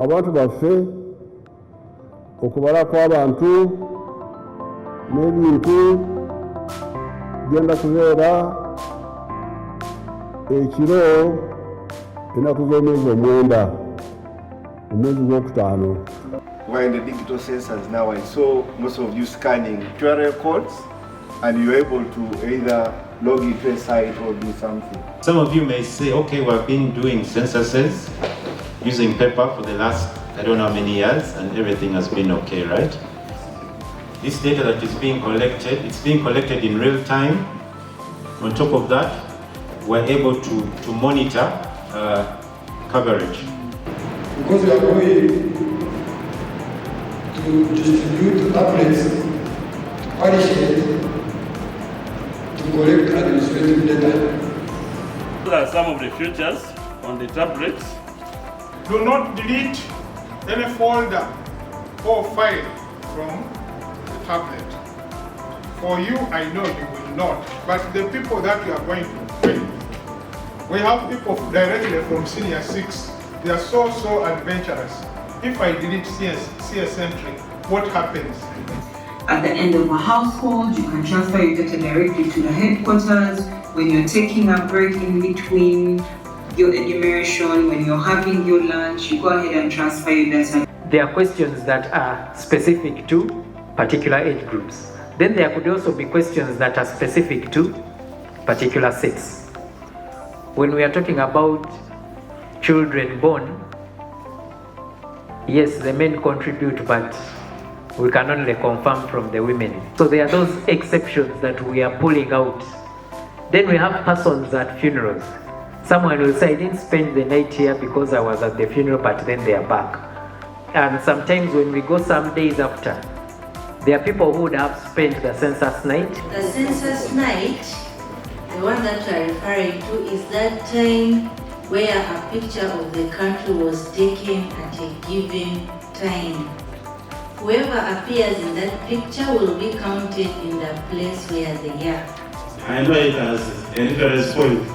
abantu baffe okubala kw'abantu n'ebintu genda kubeera ekiro ennaku z'omwezi omwenda omwezi gw'okutaano. We're in the digital census now, and so most of you scanning QR codes, and you're able to either log into a site or do something. Some of you may say, okay, we've been doing censuses using paper for the last, I don't know how many years, and everything has been okay, right? This data that is being collected, it's being collected in real time. On top of that, we're able to monitor coverage. Because we are going to distribute tablets, parishes, to collect administrative data. These are some of the features on the tablets. Do not delete any folder or file from the tablet. For you, I know you will not, but the people that you are going to train, we have people directly from Senior 6. They are so adventurous. If I delete CS entry, what happens? At the end of a household, you can transfer your data directly to the headquarters. When you're taking a break in between your enumeration, when you're having your lunch, you go ahead and transfer your data. There are questions that are specific to particular age groups. Then there could also be questions that are specific to particular sex. When we are talking about children born, yes, the men contribute, but we can only confirm from the women. So there are those exceptions that we are pulling out. Then we have persons at funerals. Someone will say, I didn't spend the night here because I was at the funeral, but then they are back. And sometimes when we go some days after, there are people who would have spent the census night. The census night, the one that we are referring to, is that time where a picture of the country was taken at a given time. Whoever appears in that picture will be counted in the place where they are. I know it as a reference point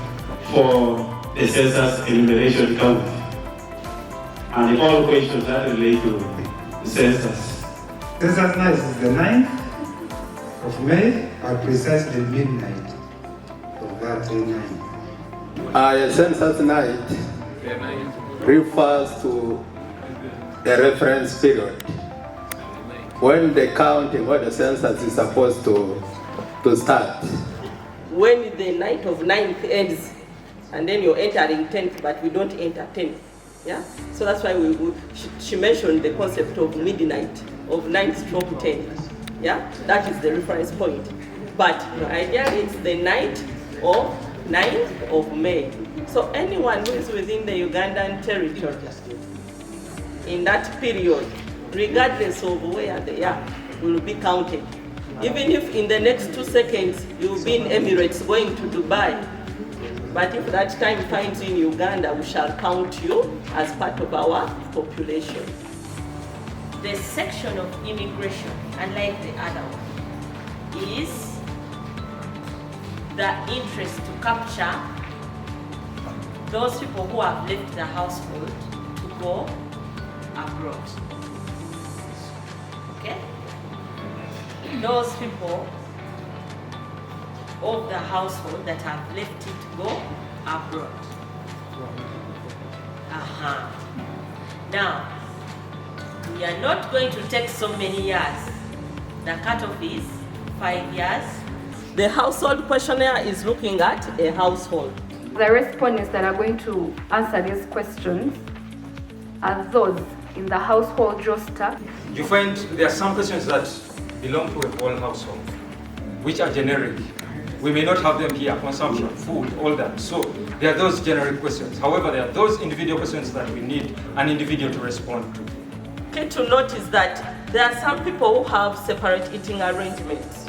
for the census enumeration count and all questions that relate to the census. Census night is the 9th of May at precisely midnight of that day night. Census night refers to a reference period when the counting or the census is supposed to start. When the night of 9th ends, and then you're entering 10th, but we don't enter 10th. Yeah? So that's why she mentioned the concept of midnight, of 9th/10th. Yeah? That is the reference point. But the idea is the night of 9th of May. So anyone who is within the Ugandan territory in that period, regardless of where they are, will be counted. Even if in the next 2 seconds you'll be in Emirates going to Dubai, but if that time finds you in Uganda, we shall count you as part of our population. The section of immigration, unlike the other one, is the interest to capture those people who have left the household to go abroad. Okay? Those people of the household that have left it to go abroad. Now, we are not going to take so many years. The cutoff is 5 years. The household questionnaire is looking at a household. The respondents that are going to answer these questions are those in the household roster. You find there are some questions that belong to a whole household, which are generic. We may not have them here, consumption, food, all that. So there are those generic questions. However, there are those individual questions that we need an individual to respond to. Key to note is that there are some people who have separate eating arrangements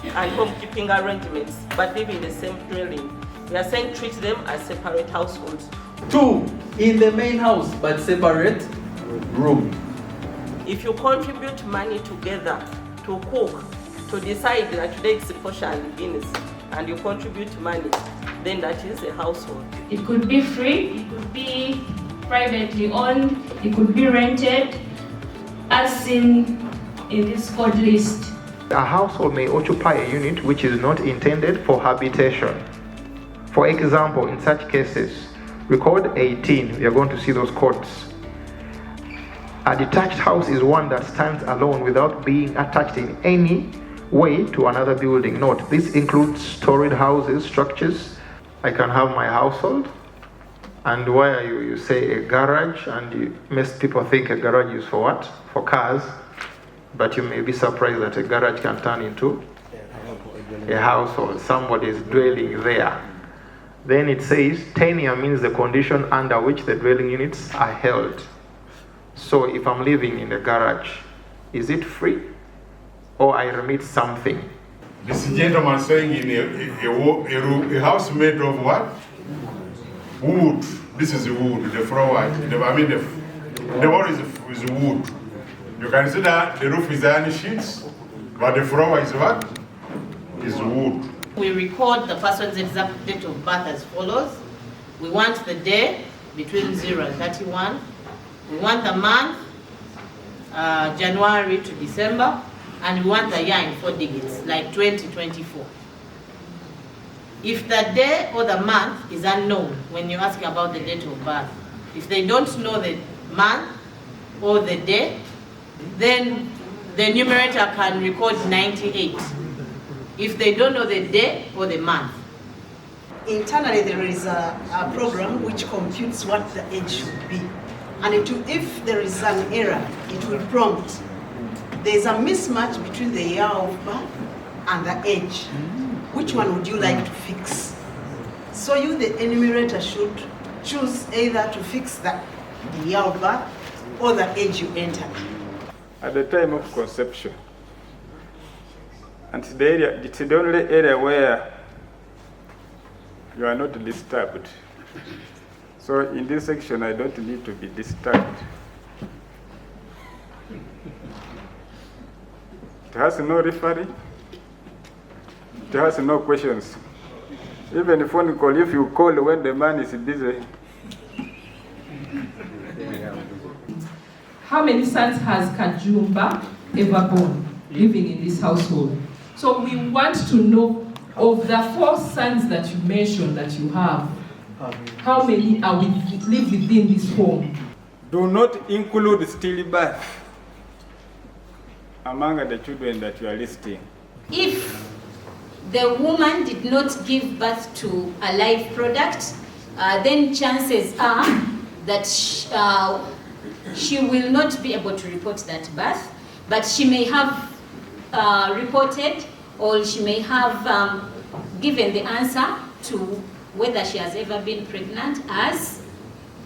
and homekeeping arrangements, but live in the same dwelling. We are saying treat them as separate households. 2, in the main house, but separate room. If you contribute money together to cook, to decide that today it's a portion Guinness, and you contribute money, then that is a household. It could be free, it could be privately owned, it could be rented, as seen in this code list. A household may occupy a unit which is not intended for habitation. For example, in such cases, record 18, we are going to see those codes. A detached house is one that stands alone without being attached in any way to another building. Note, this includes storied houses, structures. I can have my household, and why are you say a garage, and most people think a garage is for what? For cars. But you may be surprised that a garage can turn into a household. Somebody is dwelling there. Then it says tenure means the condition under which the dwelling units are held. So if I'm living in a garage, is it free or I remit something? This gentleman saying in a house made of what? Wood. This is wood. The floor, the wall is wood. You can see that the roof is iron sheets, but the floor is what? Is wood. We record the person's exact date of birth as follows. We want the day between 0 and 31. We want the month, January to December, and we want the year in 4 digits, like 2024. If the day or the month is unknown when you're asking about the date of birth, if they don't know the month or the day, then the enumerator can record 98. If they don't know the day or the month. Internally, there is a program which computes what the age should be. And if there is an error, it will prompt. There is a mismatch between the year of birth and the age. Which one would you like to fix? So you, the enumerator, should choose either to fix the year of birth or the age you entered. At the time of conception, and it's the only area where you are not disturbed. So in this section, I don't need to be disturbed. It has no referee. It has no questions. Even a phone call, if you call when the man is busy. How many sons has Kajumba ever born living in this household? So we want to know, of the 4 sons that you mentioned that you have, how many are live within this home? Do not include stillbirth among the children that you are listing. If the woman did not give birth to a live product, then chances are that she will not be able to report that birth, but she may have reported, or she may have given the answer to whether she has ever been pregnant as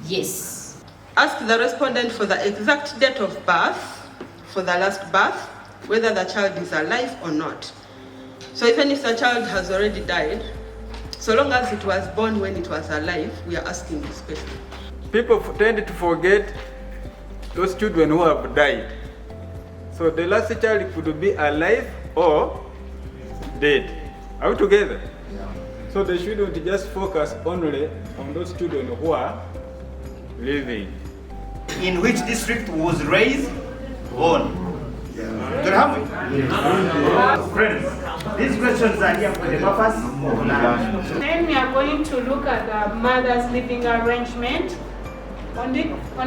yes. Ask the respondent for the exact date of birth, for the last birth, whether the child is alive or not. So even if the child has already died, so long as it was born when it was alive, we are asking this question. People tend to forget those children who have died. So the last child could be alive or dead. Are we together? So they shouldn't just focus only on those children who are living. In which district was raised? Born. Don't have we? Friends, these questions are here for the purpose of learning. Then we are going to look at the mother's living arrangement. On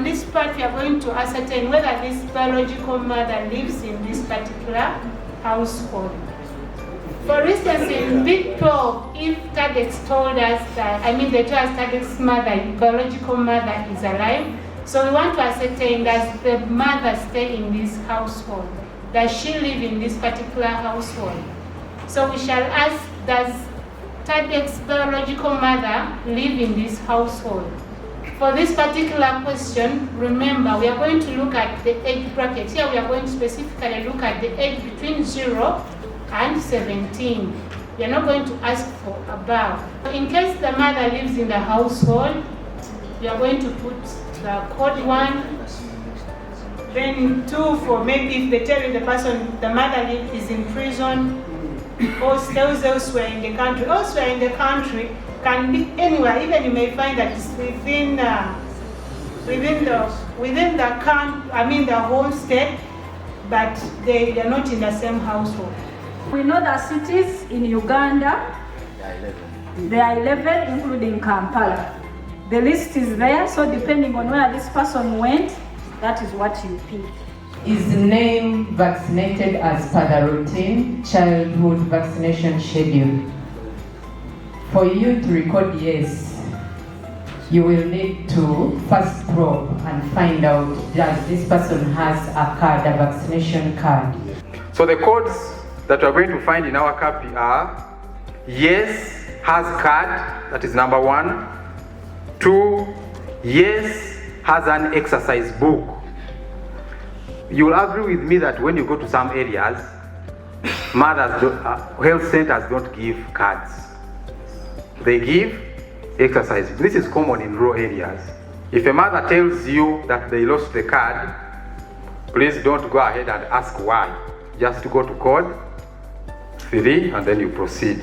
this part, we are going to ascertain whether this biological mother lives in this particular household. For instance, in bit 12, if TADEX told us that, they told us TADEX's mother, biological mother is alive, so we want to ascertain, does the mother stay in this household? Does she live in this particular household? So we shall ask, does TADEX's biological mother live in this household? For this particular question, remember, we are going to look at the age bracket. Here we are going to specifically look at the age between 0 and 17. We are not going to ask for above. In case the mother lives in the household, we are going to put the code 1, then 2 for maybe if they tell you the person, the mother is in prison, or stays elsewhere in the country. Elsewhere in the country can be anywhere, even you may find that it's within within the camp, I mean the whole state, but they are not in the same household. We know the cities in Uganda, there are 11, including Kampala. The list is there, so depending on where this person went, that is what you pick. Is the name vaccinated as per the routine childhood vaccination schedule? For you to record yes, you will need to first probe and find out that this person has a card, a vaccination card. So the codes that we are going to find in our copy are yes, has card, that is number 1. 2, yes, has an exercise book. You will agree with me that when you go to some areas, health centers don't give cards. They give exercise. This is common in rural areas. If a mother tells you that they lost the card, please don't go ahead and ask why. Just go to code 3 and then you proceed.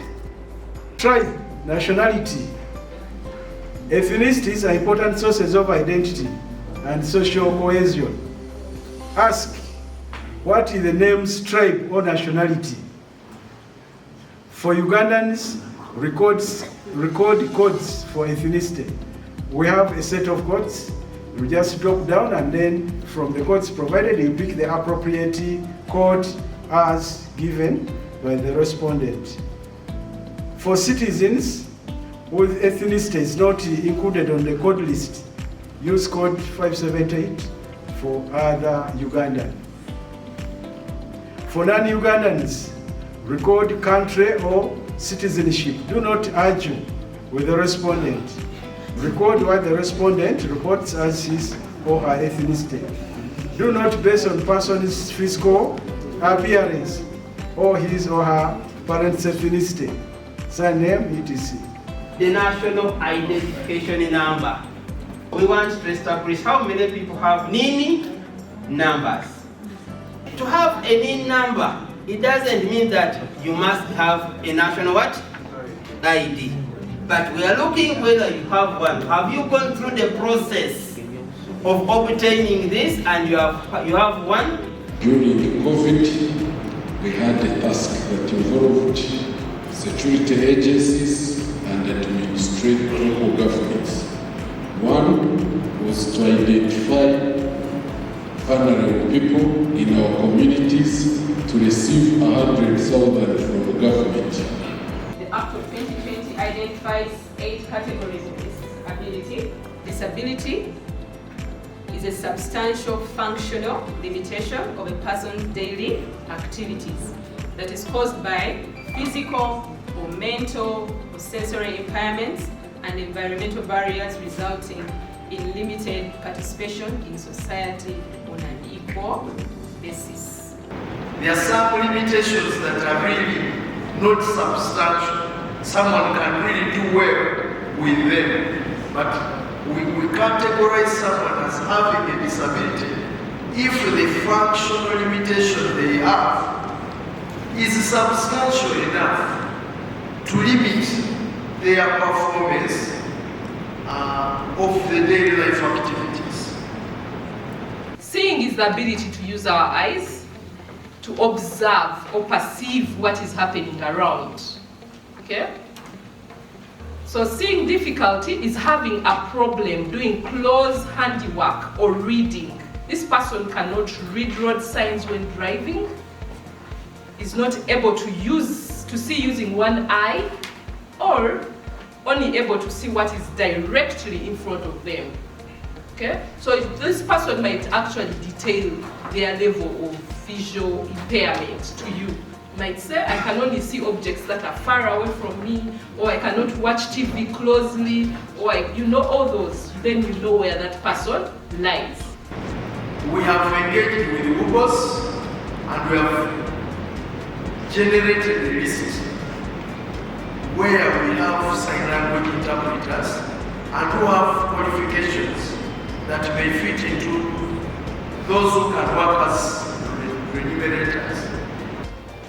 Tribe, nationality, ethnicities are important sources of identity and social cohesion. Ask, what is the name's tribe or nationality? For Ugandans, record codes for ethnicity. We have a set of codes. You just drop down and then from the codes provided, you pick the appropriate code as given by the respondent. For citizens with ethnicity is not included on the code list, use code 578 for other Ugandan. For non-Ugandans, record country or citizenship. Do not argue with the respondent. Record what the respondent reports as his or her ethnicity. Do not base on person's physical appearance or his or her parents' ethnicity, surname, etc. The national identification number. We want to establish how many people have NIN numbers. To have a NIN number, it doesn't mean that you must have a national what? ID. But we are looking whether you have one. Have you gone through the process of obtaining this and you have one? During COVID, we had a task that involved security agencies and administrative local governments. One was to identify vulnerable people in our communities to receive 100,000 from the government. The Act of 2020 identifies 8 categories of disability. Disability is a substantial functional limitation of a person's daily activities that is caused by physical or mental or sensory impairments and environmental barriers resulting in limited participation in society on an equal basis. There are some limitations that are really not substantial. Someone can really do well with them, but we categorize someone as having a disability if the functional limitation they have is substantial enough to limit their performance of the daily life activities. Seeing is the ability to use our eyes to observe or perceive what is happening around. Okay? So seeing difficulty is having a problem doing close handiwork or reading. This person cannot read road signs when driving, is not able to see using one eye, or only able to see what is directly in front of them. Okay? So this person might actually detail their level of visual impairment to you. Might say, I can only see objects that are far away from me, or I cannot watch TV closely, or you know all those, then you know where that person lies. We have engaged with Ubos and we have generated a list where we have sign language interpreters and who have qualifications that may fit into those who can work as enumerators.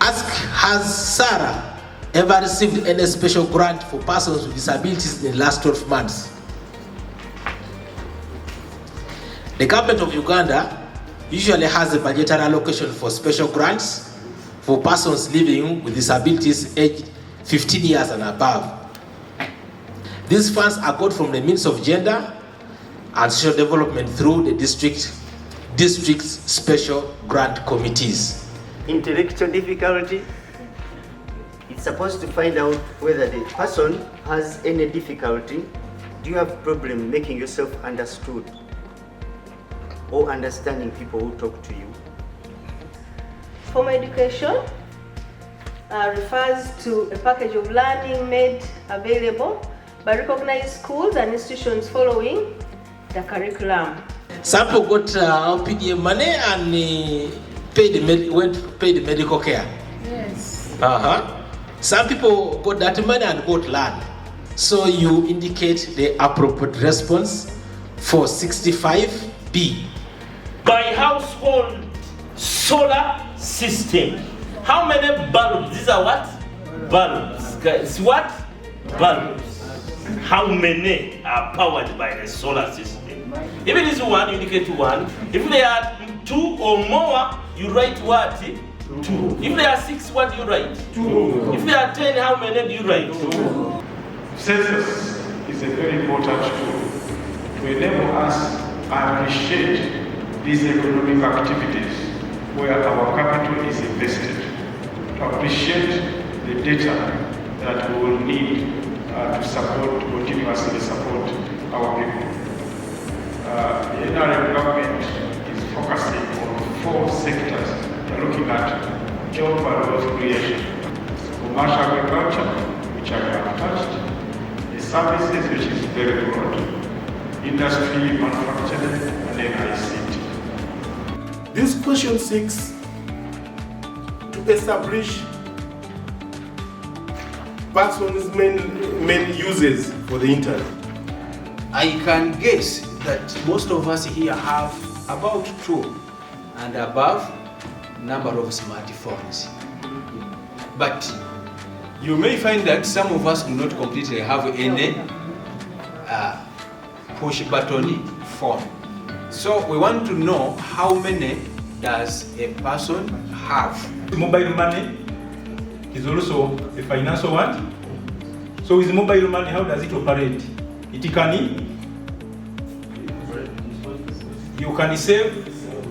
Ask, has Sarah ever received any special grant for persons with disabilities in the last 12 months? The government of Uganda usually has a budgetary allocation for special grants for persons living with disabilities aged 15 years and above. These funds are got from the means of gender and social development through the district's special grant committees. Intellectual difficulty, it's supposed to find out whether the person has any difficulty. Do you have problem making yourself understood or understanding people who talk to you? Formal education refers to a package of learning made available by recognized schools and institutions following the curriculum. Some people got PDM money and paid medical care. Yes. Some people got that money and got land. So you indicate the appropriate response for 65B. By household solar system, how many bulbs? These are what? Bulbs. Guys, what? Bulbs. How many are powered by the solar system? If it is one, you indicate one. If there are two or more, you write what? Two. If there are 6, what do you write? 2. If there are 10, how many do you write? 2. Census is a very important tool to enable us to appreciate these economic activities where our capital is invested, to appreciate the data that we will need to continuously support our people. The NRM government is focusing on 4 sectors. They're looking at job and wealth creation, commercial agriculture, which I have touched, the services, which is very broad, industry, manufacturing, and then ICT. This question seeks to establish persons' main uses for the internet. I can guess that most of us here have about 2 and above number of smartphones. But you may find that some of us do not completely have any push button phone. So we want to know how many does a person have. Mobile money is also a financial one. So with mobile money, how does it operate? You can save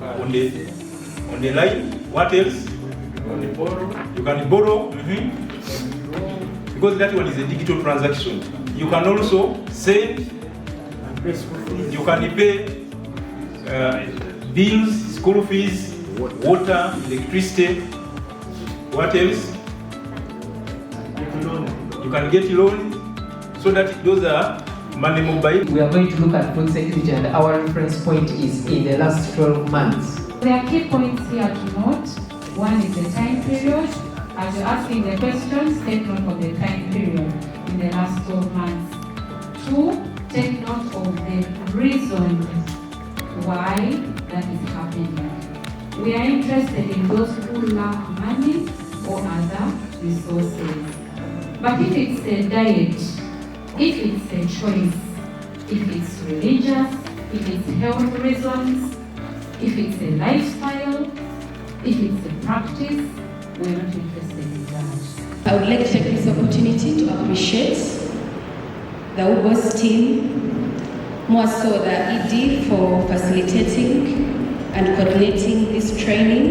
on the line. What else? You can borrow. Because that one is a digital transaction. You can also send. You can pay bills, school fees, water, electricity. What else? You can get loan. So that those are money mobile. We are going to look at food security, and our reference point is in the last 12 months. There are key points here to note. One is the time period. As you're asking the questions, take note of the time period in the last 12 months. 2, take note of the reason why that is happening. We are interested in those who lack money or other resources. But if it's a diet, if it's a choice, if it's religious, if it's health reasons, if it's a lifestyle, if it's a practice, we're not interested in that. I would like to take this opportunity to appreciate the Ubos team, more so the ED for facilitating and coordinating this training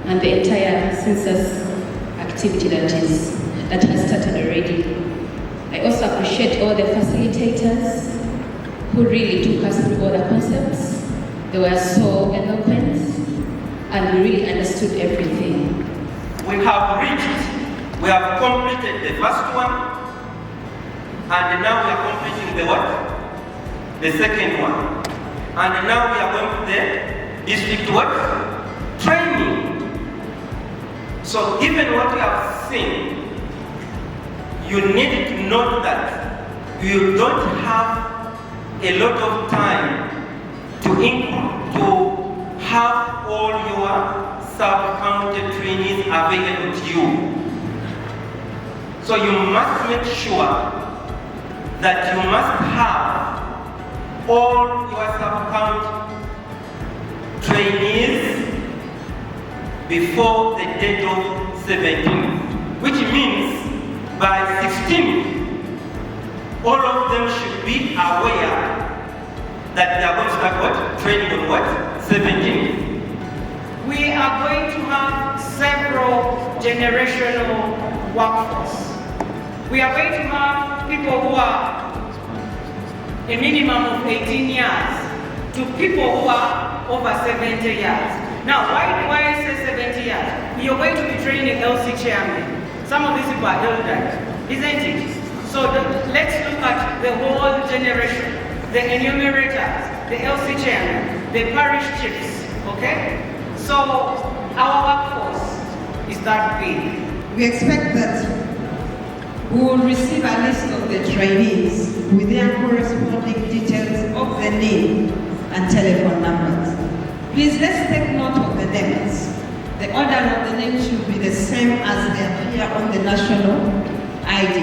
and the entire census activity that has started already. I also appreciate all the facilitators who really took us through all the concepts. They were so eloquent and we really understood everything. We have completed the first one, and now we are completing the what? The second one. And now we are going to the district what? Training. So given what we have seen, you need to note that you don't have a lot of time to have all your sub-county trainees available to you. So you must make sure that you must have all your sub-county trainees before the date of 17, which means by 16, all of them should be aware that they are going to start what? Training on what? 17. We are going to have several generational workforce. We are going to have people who are a minimum of 18 years to people who are over 70 years. Now, why do I say 70 years? You're going to be training LC chairmen. Some of these people are elderly, isn't it? So let's look at the whole generation. The enumerators, the LC chairman, the parish chiefs, okay? So our workforce is that big. We expect that we will receive a list of the trainees with their corresponding details of the name and telephone numbers. Please, let's take note of the names. The order of the names should be the same as they appear on the national ID.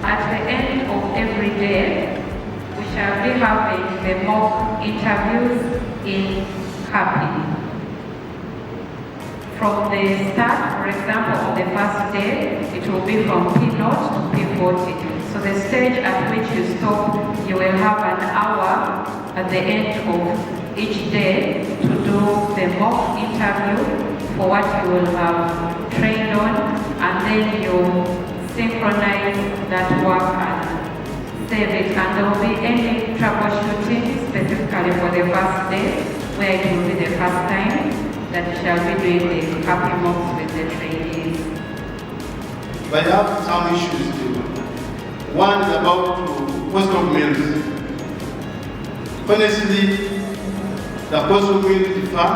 At the end of every day, we shall be having the mock interviews in Happy. From the start, for example, on the first day, it will be from P0 to P40. So the stage at which you stop, you will have an hour at the end of each day to do the mock interview for what you will have trained on, and then you synchronize that work and save it. And there will be any troubleshooting specifically for the first day, where it will be the first time that we shall be doing the happy mocks with the trainees. But I have some issues too. One is about cost of meals. Honestly, the cost of meals differ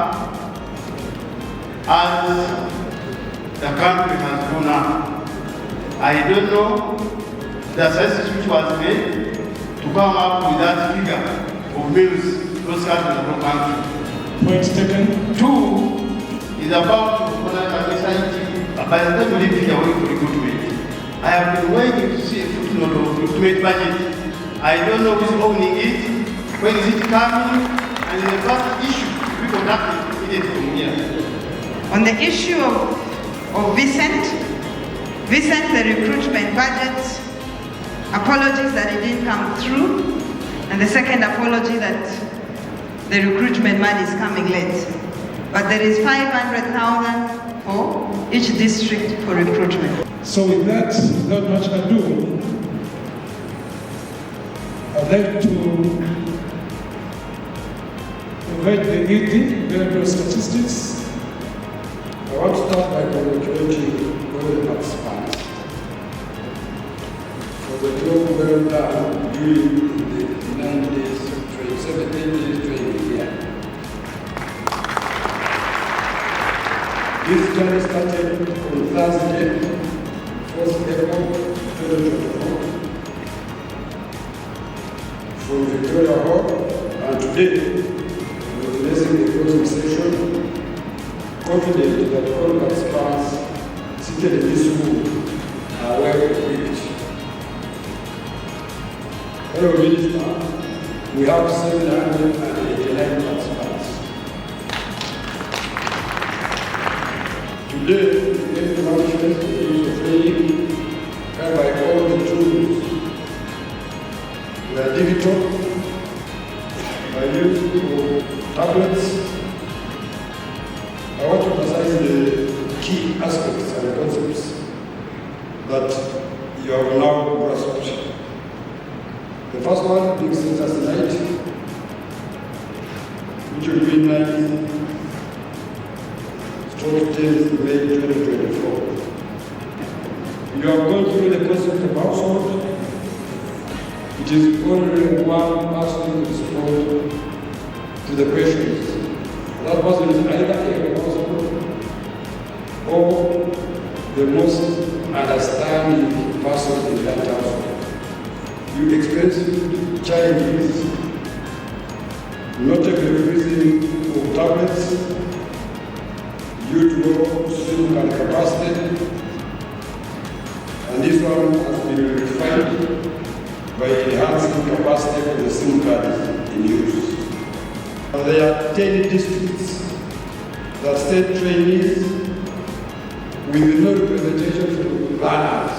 as the country has grown up. I don't know the census which was made to come up with that figure of meals those countries in the country. Point taken. Two is about society. By the time we leave here, wait for recruitment. I have been waiting to see a footnote of recruitment budget. I don't know who's owning it, when is it coming, and in the first issue, we conducted it from here. On the issue of Vincent, the recruitment budget, apologies that it didn't come through, and the second apology that the recruitment money is coming late. But there is 500,000 for each district for recruitment. So with that, without much ado, I'd like to invite the ED, Director of Statistics. I want to start by congratulating all the participants for the job well done during the 9 days training, 17 days training here. This journey started on Thursday, 4th April 2024, from Victoria Hall, and today we are blessing the closing session, confident that all participants seated in this room are well equipped. Hello, Minister, we have 789 participants. Today, we make the management of use of training, whereby all the tools were digital by use of tablets. I want to emphasize the key aspects and concepts that you have now grasped. The first one being census night, which will be 9th 10th May 2024. You have gone through the concept of household. It is only one person to respond to the questions. That person is either a household or the most understanding person in that household. You experience challenges, notably freezing of tablets, due to low SIM card capacity, and this one has been refined by enhancing capacity for the SIM cards in use. There are 10 districts that send trainees with no representation from planners.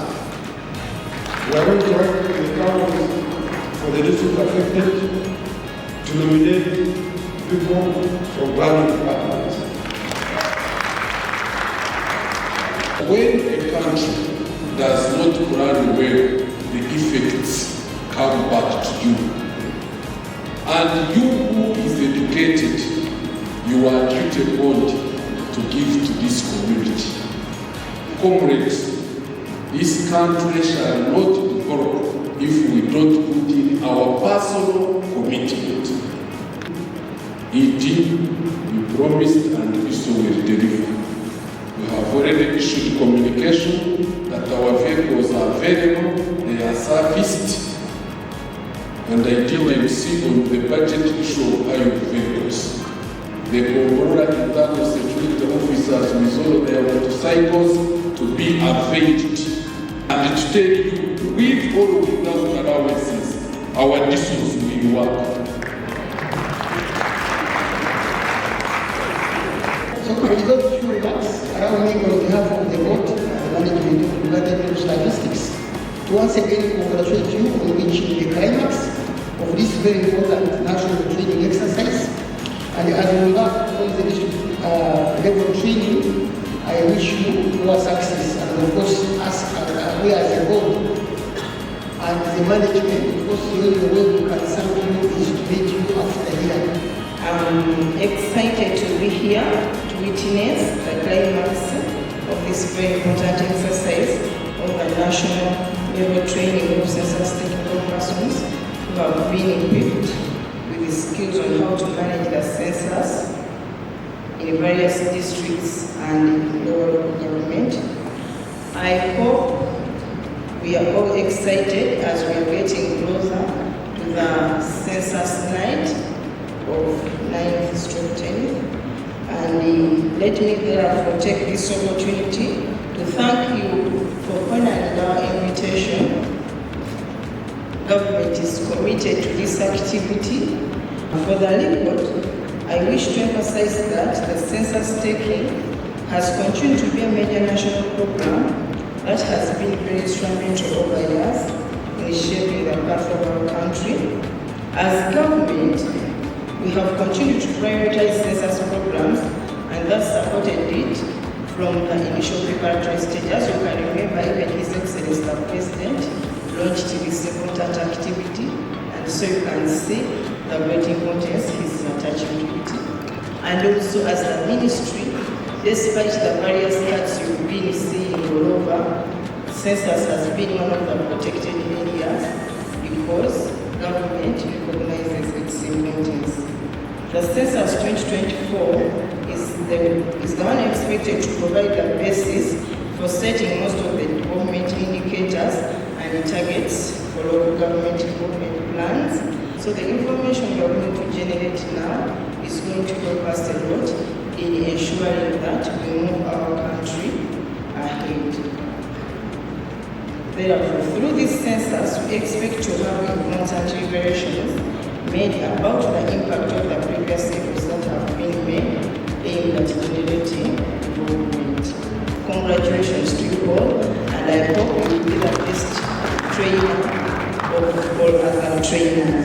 We are going to work with the councils for the districts affected to nominate people from planning departments. When a country does not plan well, the effects come back to you. And you who is educated, you are duty bound to give to this community. Comrades, this country shall not develop if we don't put in our personal commitment. Indeed, we promised and we so will deliver. We have already issued communication that our vehicles are available, they are serviced, and I did see on the budget issue of high vehicles. The Controller Internal Security Officers with all their motorcycles to be availed. And to tell you, with or without allowances, our distance will work. So without few remarks, allow me on behalf of the board and management of Enumerators Statistics to once again congratulate you on reaching the climax of this very important national training exercise. And as we embark on the district level training, I wish you more success. And of course, we as a board and the management, of course, the only way we can serve you is to meet you after here. I'm excited to be here to witness the climax of this very important exercise of the national level training of census technical persons who have been equipped with the skills on how to manage the census in various districts and local government. I hope we are all excited as we are getting closer to the census night of 9th/10th. And let me therefore take this opportunity to thank you for honoring our invitation. Government is committed to this activity. For the record, I wish to emphasize that the census taking has continued to be a major national program that has been very instrumental over years in shaping the path of our country. As government, we have continued to prioritize census programs and thus supported it from the initial preparatory stage. As you can remember, even His Excellency the President launched this important activity, and so you can see the great importance he's attaching to it. And also as the ministry, despite the various cuts you've been seeing all over, census has been one of the protected areas because government recognizes its importance. The Census 2024 is the one expected to provide the basis for setting most of the development indicators and targets for local government development plans. So the information we are going to generate now is going to help us a lot in ensuring that we move our country ahead. Therefore, through this census, we expect to have important revelations made about the impact of the previous efforts that have been made aimed at generating development. Congratulations to you all, and I hope you will be the best trainer of all other trainers.